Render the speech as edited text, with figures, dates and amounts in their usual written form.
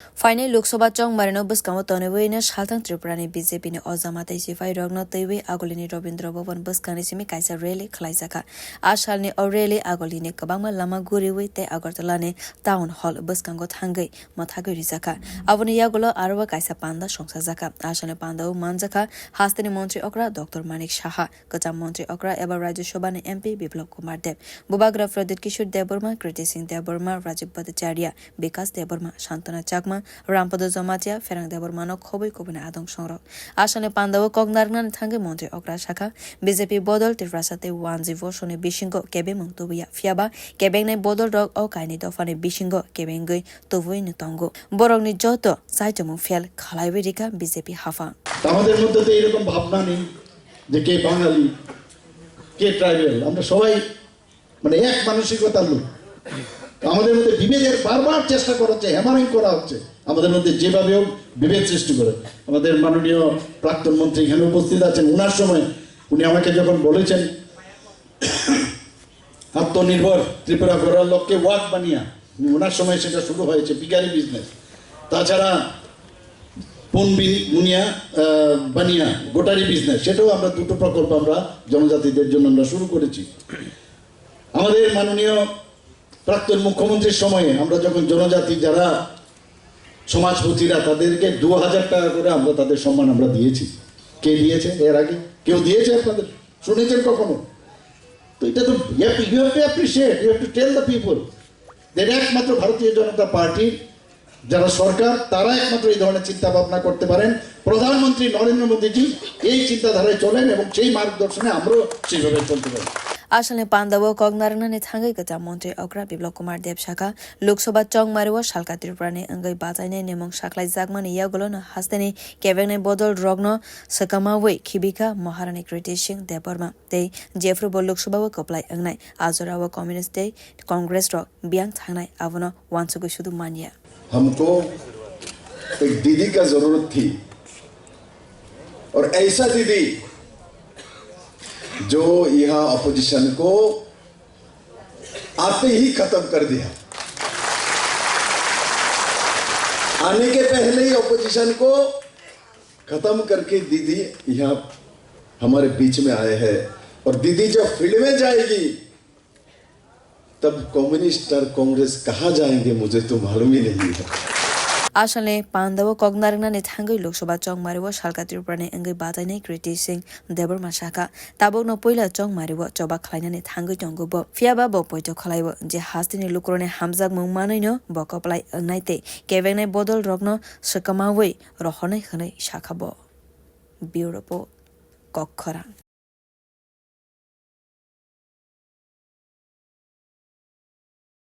Final Loksabha Chong Marino Buskamo Tonewin, Shaltan Triprani, BJP, Ozamata, Sifai, Rogno, Tewe, Agolini, Robindro, and Buskanisimi, Kaisa, Rele, Klaisaka, Ashalni, Aureli, Agolini, Kabama, Lama, Guriwi, Te Agortalane, Town Hall, Buskango Tangai, Matagurizaka, Avoniagolo, Arwa, Kaisa Panda, Songchajakha, Ashane Panda, Manzaka, Hastani Montri Okra, Dr. Manik Shaha, Kota Montri Okra, Eva Raju Shobani MP, Biplok Kumar Dev, Bubagra Fredit Kishur Deburma, Criticing Deburma, Rajib Bhattacharya, Bikas Deburma, Shantana Chakma, Rampada Zomatia, Ferang Deburmano, Kobe Kubina Adong Shoro. Ashane Panda, Kognarnan Tangi Montri Okra Shaka, BJP Bodol, Tirasate, Wanzivo, Shone Bishingo, Kebe Montubia, Fiaba, Kebene Bodol Dog, Okaini Dofane Bishingo, Kebengui, Tovuin Tongo, Borogni Joto, Saitomu Fiel, Kalaivirika, BJP Hafa. আমাদের মধ্যে তো এরকম ভাবনা নেই যে কে বাঙালি কে tribal আমরা সবাই মানে এক মানসিকতার লোক আমাদের মধ্যে বিভেদের বারবার চেষ্টা করা হচ্ছে হ্যামারিং করা হচ্ছে আমাদের মধ্যে যেভাবে হোক বিভেদ সৃষ্টি করে আমাদের মাননীয় প্রাক্তন মন্ত্রী এখানে উপস্থিত আছেন ওনার সময় উনি আমাকে যখন বলেছেন আত্মনির্ভর ত্রিপুরা করার লক্ষ্যে ওয়াক বানিয়া ওনার সময় সেটা শুরু হয়েছে পিকারি বিজনেস তাছাড়া বুনিয়া বানিয়া গোটারি বিজনেস সেটাও আমরা দুটো প্রকল্প আমরা জনজাতিদের জন্য আমরা শুরু করেছি আমাদের মাননীয় প্রাক্তন মুখ্যমন্ত্রীর সময়ে আমরা যখন জনজাতি যারা সমাজপতিরা তাদেরকে 2000 টাকা করে আমরা তাদের সম্মান আমরা দিয়েছি কে দিয়েছে এর আগে কেউ দিয়েছে আপনাদের শুনেছেন কখনো তো এটা তো you have to appreciate you have to tell the people that একমাত্র ভারতীয় জনতা পার্টির যারা সরকার তারা একমাত্র এই ধরনের চিন্তা ভাবনা করতে পারেন প্রধানমন্ত্রী নরেন্দ্র মোদীজি এই চিন্তাধারায় চলেন এবং সেই মার্গদর্শনে আমরাও সেইভাবে চলতে পারি Ashane Pandawo Kognarana Tangai Gata Monte Okra Biblok Kumar Dev Shaka, Loksabha Chong Mariwa Shalkatri Prane Angai Batane Nemong Shaklai Zagman Yagolona Hastani Kevene Bodol Rogno Sakamawe Kibika Maharani Criticing Deborma Day Jeffrey Bollokshabawa Koplai Angnai Azorawa Communist Day Congress Rock Biang Tangai Avano Wansugu Shudu Mania हमको एक दीदी का जरूरत थी और ऐसा दीदी जो यहाँ अपोजिशन को आते ही खत्म कर दिया आने के पहले ही अपोजिशन को खत्म करके दीदी यहाँ हमारे बीच में आए हैं और दीदी जब फील्ड में जाएगी तब कम्युनिस्ट और कांग्रेस कहाँ जाएंगे मुझे तो मालूम ही नहीं है Ashane Pandawo Kognarana Tangai Loksabha Chong Mariwa Shalkatri Prane Angai Batane Criticing Debor Mashaka Tabok no Poila Chong Mariwa Joba Klainane Tangai Jongobo Fiaba Bo Poito Kalaiwo Je Hastini Lukrone Hamzag Mumanino Bokoplai Naite Kevene Bodol Rogno Sakamawe Rohone Hane Shakabo Beautiful Kokora